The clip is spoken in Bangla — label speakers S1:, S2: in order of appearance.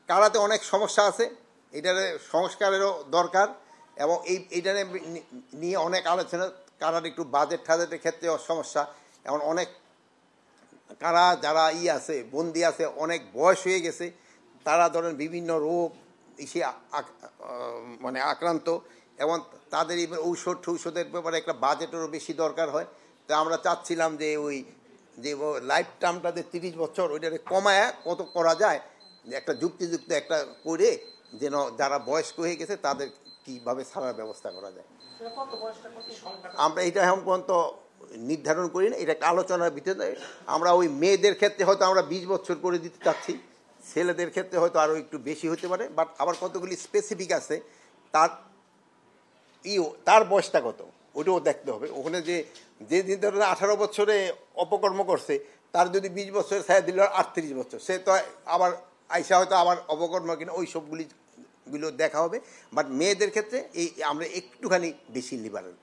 S1: কারাতে অনেক সমস্যা আছে, এটার সংস্কারেরও দরকার, এবং এইটারে নিয়ে অনেক আলোচনা। কারার একটু বাজেট টাজেটের ক্ষেত্রে সমস্যা, এখন অনেক কারা যারা আছে বন্দি আছে, অনেক বয়স হয়ে গেছে, তারা ধরেন বিভিন্ন রোগ ইসে মানে আক্রান্ত, এবং তাদের ঔষধের ব্যাপারে একটা বাজেটেরও বেশি দরকার হয়। তো আমরা চাচ্ছিলাম যে ওই যে লাইফ টার্মটাতে 30 বছর ওইটাকে কমায় কত করা যায়, একটা যুক্তিযুক্ত একটা করে যেন যারা বয়স্ক হয়ে গেছে তাদের কীভাবে ছাড়ার ব্যবস্থা করা যায়। আমরা এটা এখন পর্যন্ত নির্ধারণ করি না, এটা একটা আলোচনার ভিতরে। আমরা ওই মেয়েদের ক্ষেত্রে হয়তো আমরা 20 বছর করে দিতে চাচ্ছি, ছেলেদের ক্ষেত্রে হয়তো আরও একটু বেশি হতে পারে, বাট আবার কতগুলি স্পেসিফিক আছে তার বয়সটা কত ওটাও দেখতে হবে। ওখানে যে ধরে 18 বছরে অপকর্ম করছে, তার যদি 20 বছর ছায়া দিল 38 বছর, সে তো আবার আইসা হয়তো আবার অপকর্ম কিনা ওই সবগুলো দেখা হবে। বাট মেয়েদের ক্ষেত্রে আমরা একটুখানি বেশি লিবারেল।